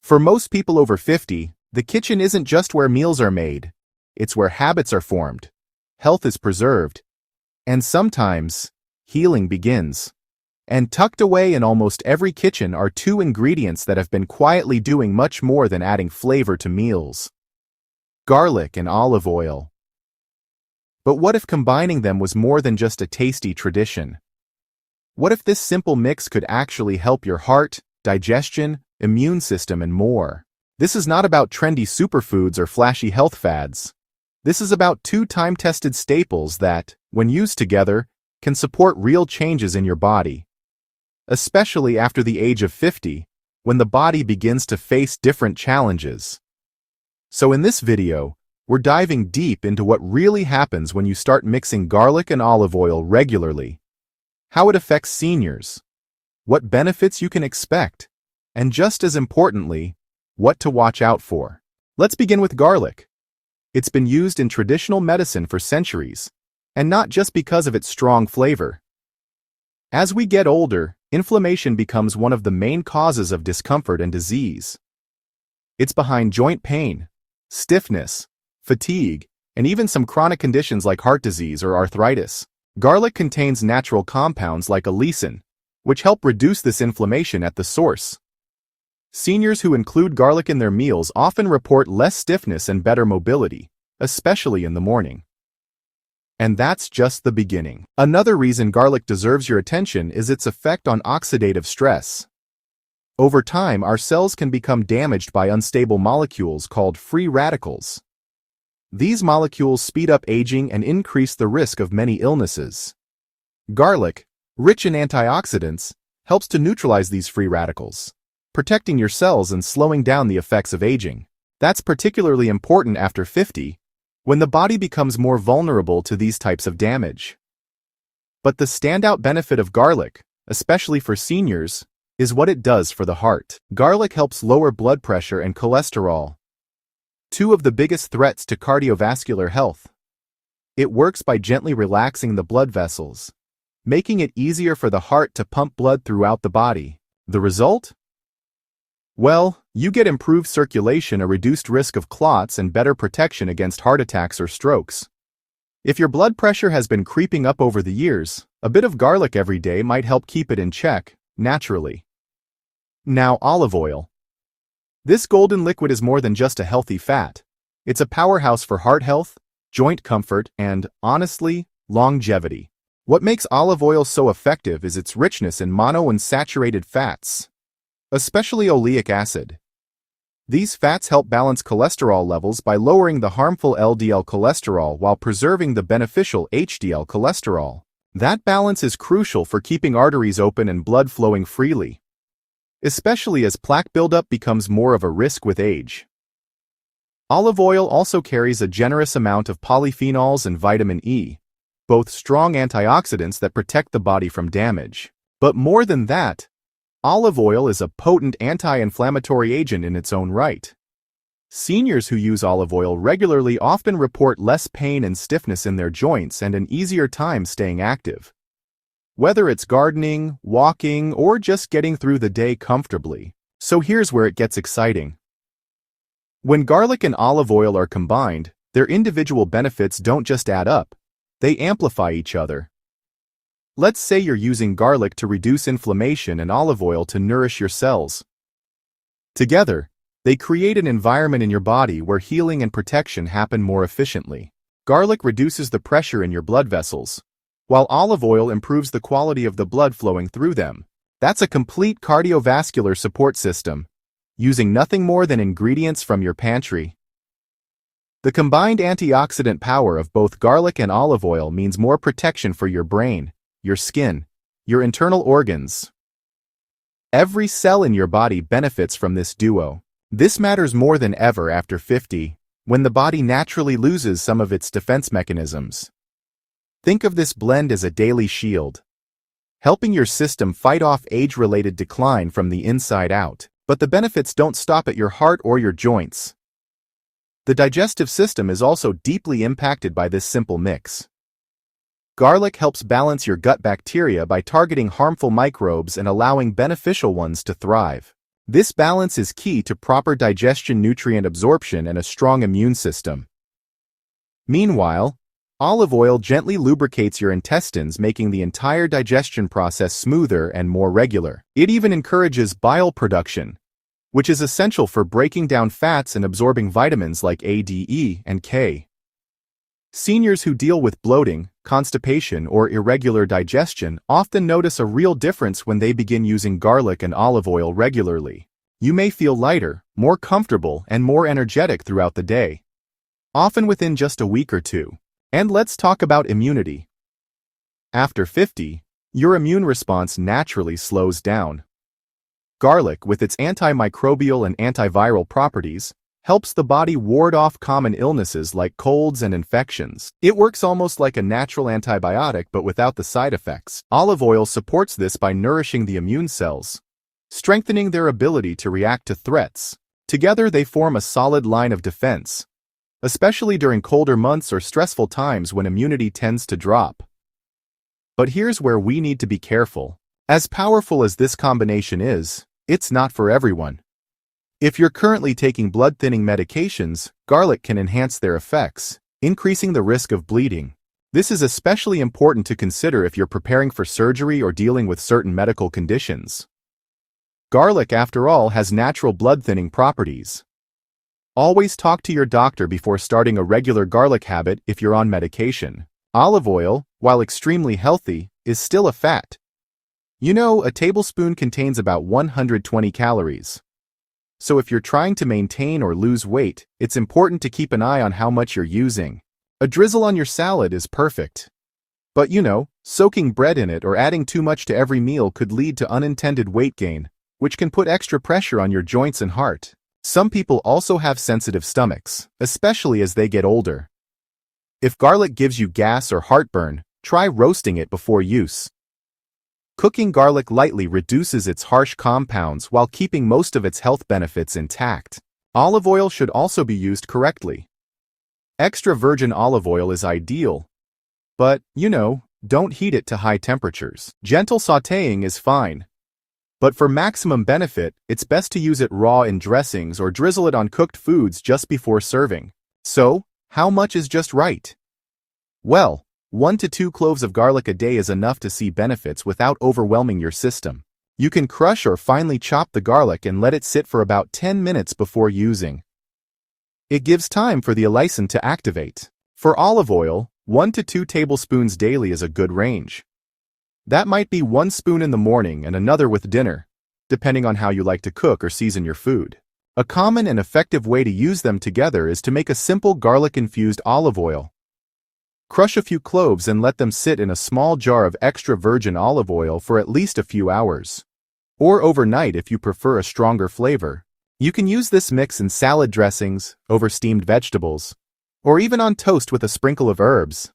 For most people over 50, the kitchen isn't just where meals are made. It's where habits are formed, health is preserved, and sometimes, healing begins. And tucked away in almost every kitchen are two ingredients that have been quietly doing much more than adding flavor to meals: garlic and olive oil. But what if combining them was more than just a tasty tradition? What if this simple mix could actually help your heart, digestion, immune system, and more? This is not about trendy superfoods or flashy health fads. This is about two time-tested staples that, when used together, can support real changes in your body. Especially after the age of 50, when the body begins to face different challenges. So in this video, we're diving deep into what really happens when you start mixing garlic and olive oil regularly, how it affects seniors, what benefits you can expect, and just as importantly, what to watch out for. Let's begin with garlic. It's been used in traditional medicine for centuries, and not just because of its strong flavor. As we get older, inflammation becomes one of the main causes of discomfort and disease. It's behind joint pain, stiffness, fatigue, and even some chronic conditions like heart disease or arthritis. Garlic contains natural compounds like allicin, which help reduce this inflammation at the source. Seniors who include garlic in their meals often report less stiffness and better mobility, especially in the morning. And that's just the beginning. Another reason garlic deserves your attention is its effect on oxidative stress. Over time, our cells can become damaged by unstable molecules called free radicals. These molecules speed up aging and increase the risk of many illnesses. Garlic, rich in antioxidants, helps to neutralize these free radicals, protecting your cells and slowing down the effects of aging. That's particularly important after 50, when the body becomes more vulnerable to these types of damage. But the standout benefit of garlic, especially for seniors, is what it does for the heart. Garlic helps lower blood pressure and cholesterol, two of the biggest threats to cardiovascular health. It works by gently relaxing the blood vessels, making it easier for the heart to pump blood throughout the body. The result? Well, you get improved circulation, a reduced risk of clots, and better protection against heart attacks or strokes. If your blood pressure has been creeping up over the years, a bit of garlic every day might help keep it in check, naturally. Now, olive oil. This golden liquid is more than just a healthy fat. It's a powerhouse for heart health, joint comfort, and, honestly, longevity. What makes olive oil so effective is its richness in monounsaturated fats, especially oleic acid. These fats help balance cholesterol levels by lowering the harmful LDL cholesterol while preserving the beneficial HDL cholesterol. That balance is crucial for keeping arteries open and blood flowing freely, especially as plaque buildup becomes more of a risk with age. Olive oil also carries a generous amount of polyphenols and vitamin E, both strong antioxidants that protect the body from damage. But more than that, olive oil is a potent anti-inflammatory agent in its own right. Seniors who use olive oil regularly often report less pain and stiffness in their joints and an easier time staying active. Whether it's gardening, walking, or just getting through the day comfortably. So here's where it gets exciting. When garlic and olive oil are combined, their individual benefits don't just add up, they amplify each other. Let's say you're using garlic to reduce inflammation and olive oil to nourish your cells. Together, they create an environment in your body where healing and protection happen more efficiently. Garlic reduces the pressure in your blood vessels, while olive oil improves the quality of the blood flowing through them. That's a complete cardiovascular support system, using nothing more than ingredients from your pantry. The combined antioxidant power of both garlic and olive oil means more protection for your brain, your skin, your internal organs. Every cell in your body benefits from this duo. This matters more than ever after 50, when the body naturally loses some of its defense mechanisms. Think of this blend as a daily shield, helping your system fight off age-related decline from the inside out. But the benefits don't stop at your heart or your joints. The digestive system is also deeply impacted by this simple mix. Garlic helps balance your gut bacteria by targeting harmful microbes and allowing beneficial ones to thrive. This balance is key to proper digestion, nutrient absorption, and a strong immune system. Meanwhile, olive oil gently lubricates your intestines, making the entire digestion process smoother and more regular. It even encourages bile production, which is essential for breaking down fats and absorbing vitamins like A, D, E, and K. Seniors who deal with bloating, constipation, or irregular digestion often notice a real difference when they begin using garlic and olive oil regularly. You may feel lighter, more comfortable, and more energetic throughout the day, often within just a week or two. And let's talk about immunity. After 50, your immune response naturally slows down. Garlic, with its antimicrobial and antiviral properties, helps the body ward off common illnesses like colds and infections. It works almost like a natural antibiotic but without the side effects. Olive oil supports this by nourishing the immune cells, strengthening their ability to react to threats. Together they form a solid line of defense, especially during colder months or stressful times when immunity tends to drop. But here's where we need to be careful. As powerful as this combination is, it's not for everyone. If you're currently taking blood-thinning medications, garlic can enhance their effects, increasing the risk of bleeding. This is especially important to consider if you're preparing for surgery or dealing with certain medical conditions. Garlic, after all, has natural blood-thinning properties. Always talk to your doctor before starting a regular garlic habit if you're on medication. Olive oil, while extremely healthy, is still a fat. You know, a tablespoon contains about 120 calories. So if you're trying to maintain or lose weight, it's important to keep an eye on how much you're using. A drizzle on your salad is perfect. But you know, soaking bread in it or adding too much to every meal could lead to unintended weight gain, which can put extra pressure on your joints and heart. Some people also have sensitive stomachs, especially as they get older. If garlic gives you gas or heartburn, try roasting it before use. Cooking garlic lightly reduces its harsh compounds while keeping most of its health benefits intact. Olive oil should also be used correctly. Extra virgin olive oil is ideal, but, you know, don't heat it to high temperatures. Gentle sautéing is fine. But for maximum benefit, it's best to use it raw in dressings or drizzle it on cooked foods just before serving. So, how much is just right? Well, 1 to 2 cloves of garlic a day is enough to see benefits without overwhelming your system. You can crush or finely chop the garlic and let it sit for about 10 minutes before using. It gives time for the allicin to activate. For olive oil, 1 to 2 tablespoons daily is a good range. That might be 1 spoon in the morning and another with dinner, depending on how you like to cook or season your food. A common and effective way to use them together is to make a simple garlic-infused olive oil. Crush a few cloves and let them sit in a small jar of extra virgin olive oil for at least a few hours. Or overnight if you prefer a stronger flavor. You can use this mix in salad dressings, over steamed vegetables, or even on toast with a sprinkle of herbs.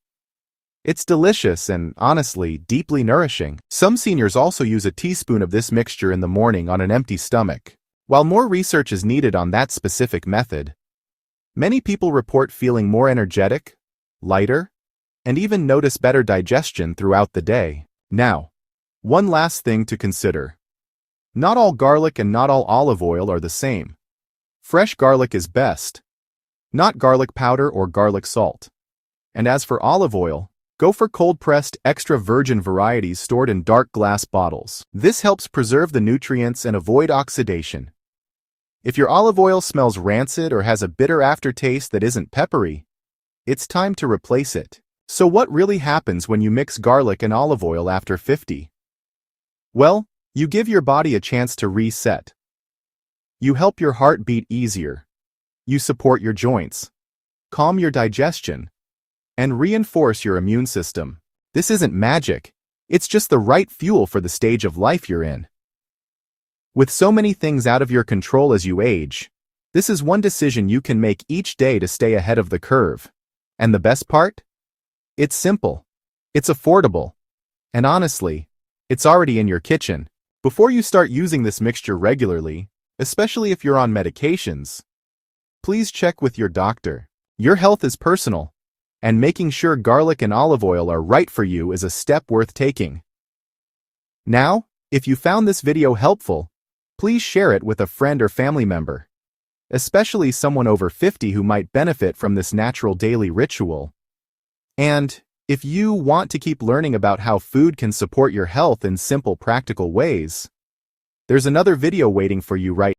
It's delicious and, honestly, deeply nourishing. Some seniors also use a teaspoon of this mixture in the morning on an empty stomach. While more research is needed on that specific method, many people report feeling more energetic, lighter, and even notice better digestion throughout the day. Now, one last thing to consider. Not all garlic and not all olive oil are the same. Fresh garlic is best, not garlic powder or garlic salt. And as for olive oil, go for cold-pressed, extra virgin varieties stored in dark glass bottles. This helps preserve the nutrients and avoid oxidation. If your olive oil smells rancid or has a bitter aftertaste that isn't peppery, it's time to replace it. So what really happens when you mix garlic and olive oil after 50? Well, you give your body a chance to reset. You help your heart beat easier. You support your joints, calm your digestion, and reinforce your immune system. This isn't magic. It's just the right fuel for the stage of life you're in. With so many things out of your control as you age, this is one decision you can make each day to stay ahead of the curve. And the best part? It's simple. It's affordable. And honestly, it's already in your kitchen. Before you start using this mixture regularly, especially if you're on medications, please check with your doctor. Your health is personal, and making sure garlic and olive oil are right for you is a step worth taking. Now, if you found this video helpful, please share it with a friend or family member, especially someone over 50 who might benefit from this natural daily ritual. And if you want to keep learning about how food can support your health in simple, practical ways, there's another video waiting for you right